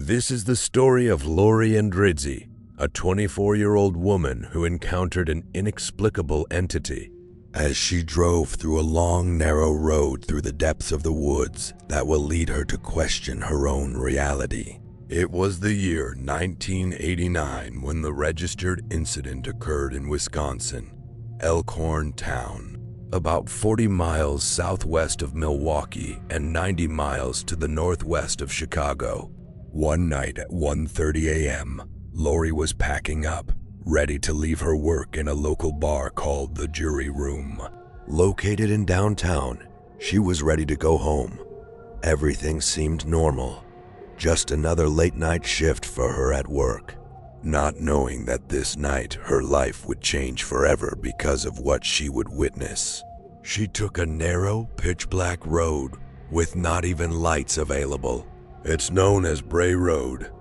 This is the story of Lori Endrizzi, a 24-year-old woman who encountered an inexplicable entity as she drove through a long, narrow road through the depths of the woods that will lead her to question her own reality. It was the year 1989 when the registered incident occurred in Wisconsin, Elkhorn Town, about 40 miles southwest of Milwaukee and 90 miles to the northwest of Chicago. One night at 1:30 a.m., Lori was packing up, ready to leave her work in a local bar called the Jury Room. Located in downtown, she was ready to go home. Everything seemed normal, just another late-night shift for her at work, not knowing that this night her life would change forever because of what she would witness. She took a narrow, pitch-black road with not even lights available. It's known as Bray Road.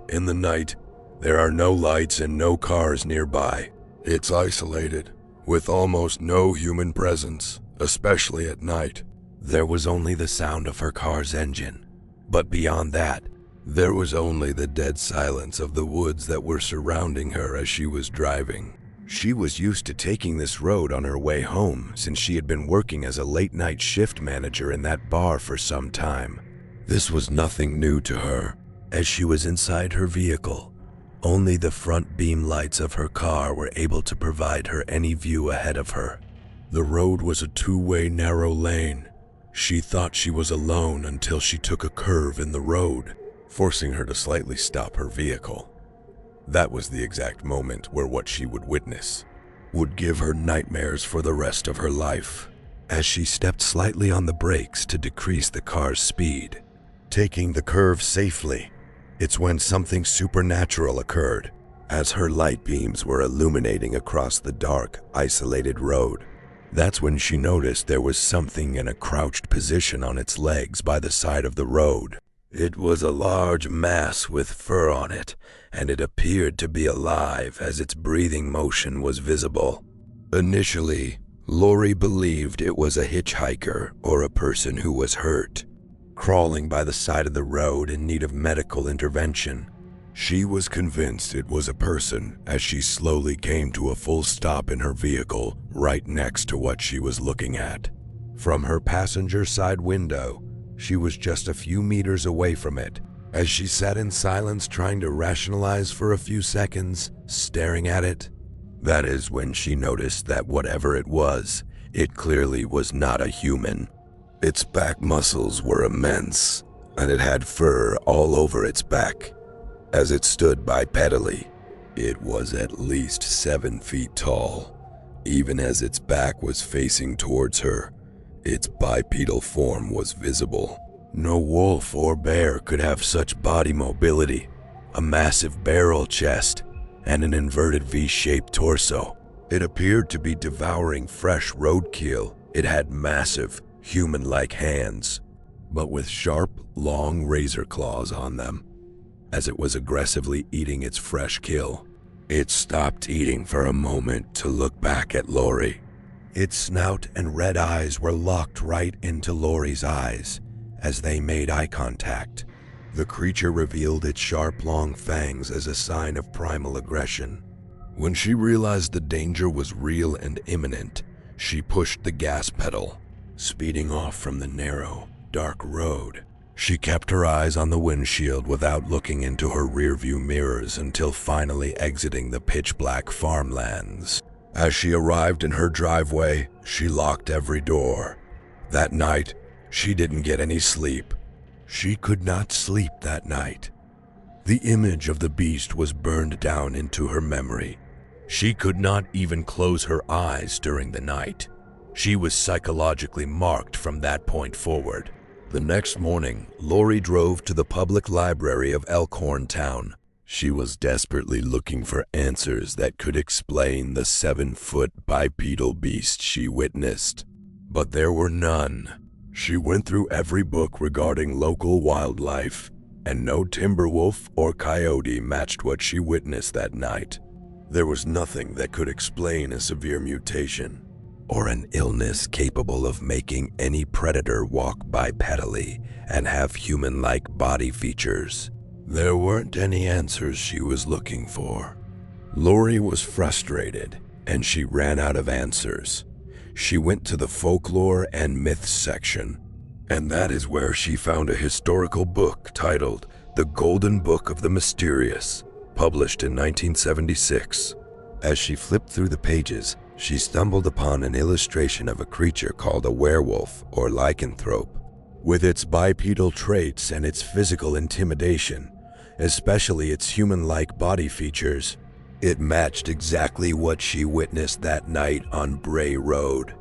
In the night, there are no lights and no cars nearby. It's isolated, with almost no human presence, especially at night. There was only the sound of her car's engine, but beyond that, there was only the dead silence of the woods that were surrounding her as she was driving. She was used to taking this road on her way home since she had been working as a late-night shift manager in that bar for some time. This was nothing new to her. As she was inside her vehicle, only the front beam lights of her car were able to provide her any view ahead of her. The road was a two-way narrow lane. She thought she was alone until she took a curve in the road, forcing her to slightly stop her vehicle. That was the exact moment where what she would witness would give her nightmares for the rest of her life. As she stepped slightly on the brakes to decrease the car's speed, taking the curve safely, it's when something supernatural occurred, as her light beams were illuminating across the dark, isolated road. That's when she noticed there was something in a crouched position on its legs by the side of the road. It was a large mass with fur on it, and it appeared to be alive as its breathing motion was visible. Initially, Lori believed it was a hitchhiker or a person who was hurt, crawling by the side of the road in need of medical intervention. She was convinced it was a person as she slowly came to a full stop in her vehicle right next to what she was looking at. From her passenger side window, she was just a few meters away from it. As she sat in silence trying to rationalize for a few seconds, staring at it, that is when she noticed that whatever it was, it clearly was not a human. Its back muscles were immense, and it had fur all over its back. As it stood bipedally, it was at least 7 feet tall. Even as its back was facing towards her, its bipedal form was visible. No wolf or bear could have such body mobility, a massive barrel chest, and an inverted V-shaped torso. It appeared to be devouring fresh roadkill. It had massive, human-like hands, but with sharp, long razor claws on them. As it was aggressively eating its fresh kill, it stopped eating for a moment to look back at Lori. Its snout and red eyes were locked right into Lori's eyes as they made eye contact. The creature revealed its sharp, long fangs as a sign of primal aggression. When she realized the danger was real and imminent, she pushed the gas pedal, speeding off from the narrow, dark road. She kept her eyes on the windshield without looking into her rearview mirrors until finally exiting the pitch-black farmlands. As she arrived in her driveway, she locked every door. That night, she didn't get any sleep. She could not sleep that night. The image of the beast was burned down into her memory. She could not even close her eyes during the night. She was psychologically marked from that point forward. The next morning, Lori drove to the public library of Elkhorn Town. She was desperately looking for answers that could explain the 7-foot bipedal beast she witnessed, but there were none. She went through every book regarding local wildlife, and no timber wolf or coyote matched what she witnessed that night. There was nothing that could explain a severe mutation, or an illness capable of making any predator walk bipedally and have human-like body features. There weren't any answers she was looking for. Lori was frustrated, and she ran out of answers. She went to the folklore and myths section, and that is where she found a historical book titled The Golden Book of the Mysterious, published in 1976. As she flipped through the pages, she stumbled upon an illustration of a creature called a werewolf or lycanthrope. With its bipedal traits and its physical intimidation, especially its human-like body features, it matched exactly what she witnessed that night on Bray Road.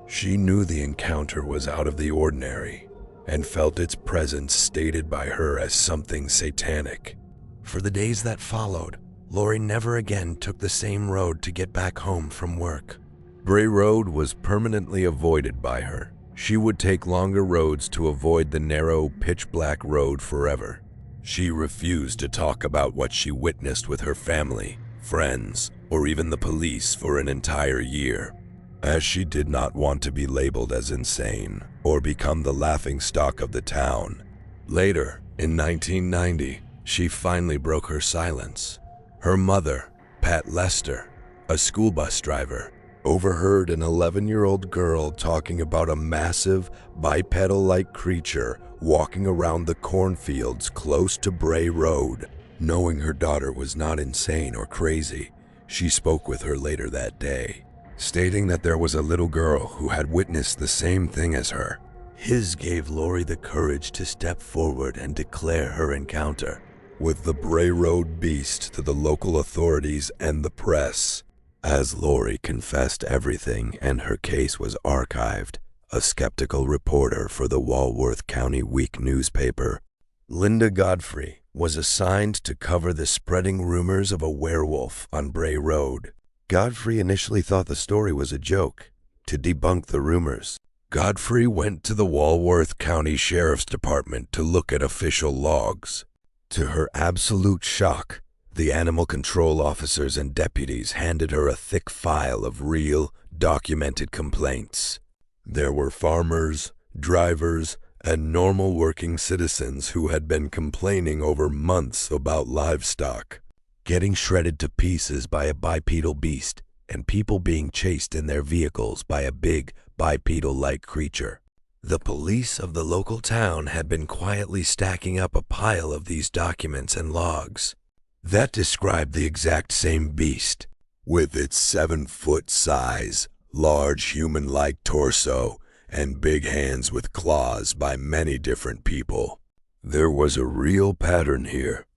She knew the encounter was out of the ordinary and felt its presence stated by her as something satanic. For the days that followed, Lori never again took the same road to get back home from work. Bray Road was permanently avoided by her. She would take longer roads to avoid the narrow, pitch-black road forever. She refused to talk about what she witnessed with her family, friends, or even the police for an entire year, as she did not want to be labeled as insane or become the laughingstock of the town. Later, in 1990, she finally broke her silence. Her mother, Pat Lester, a school bus driver, overheard an 11-year-old girl talking about a massive, bipedal-like creature walking around the cornfields close to Bray Road. Knowing her daughter was not insane or crazy, she spoke with her later that day, stating that there was a little girl who had witnessed the same thing as her. His gave Lori the courage to step forward and declare her encounter with the Bray Road beast to the local authorities and the press. As Lori confessed everything and her case was archived, a skeptical reporter for the Walworth County Week newspaper, Linda Godfrey, was assigned to cover the spreading rumors of a werewolf on Bray Road. Godfrey initially thought the story was a joke. To debunk the rumors, Godfrey went to the Walworth County Sheriff's Department to look at official logs. To her absolute shock, the animal control officers and deputies handed her a thick file of real, documented complaints. There were farmers, drivers, and normal working citizens who had been complaining over months about livestock getting shredded to pieces by a bipedal beast and people being chased in their vehicles by a big, bipedal-like creature. The police of the local town had been quietly stacking up a pile of these documents and logs that described the exact same beast, with its 7-foot size, large human-like torso, and big hands with claws by many different people. There was a real pattern here.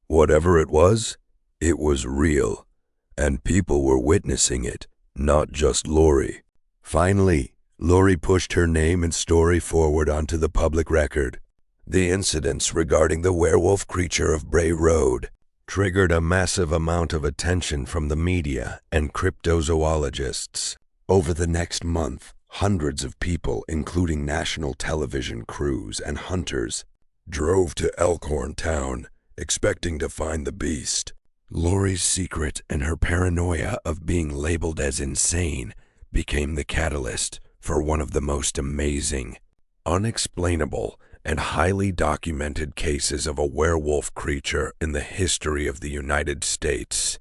Whatever it was real, and people were witnessing it, not just Lori. Finally, Lori pushed her name and story forward onto the public record. The incidents regarding the werewolf creature of Bray Road triggered a massive amount of attention from the media and cryptozoologists. Over the next month, hundreds of people, including national television crews and hunters, drove to Elkhorn Town, expecting to find the beast. Lori's secret and her paranoia of being labeled as insane became the catalyst for one of the most amazing, unexplainable, and highly documented cases of a werewolf creature in the history of the United States.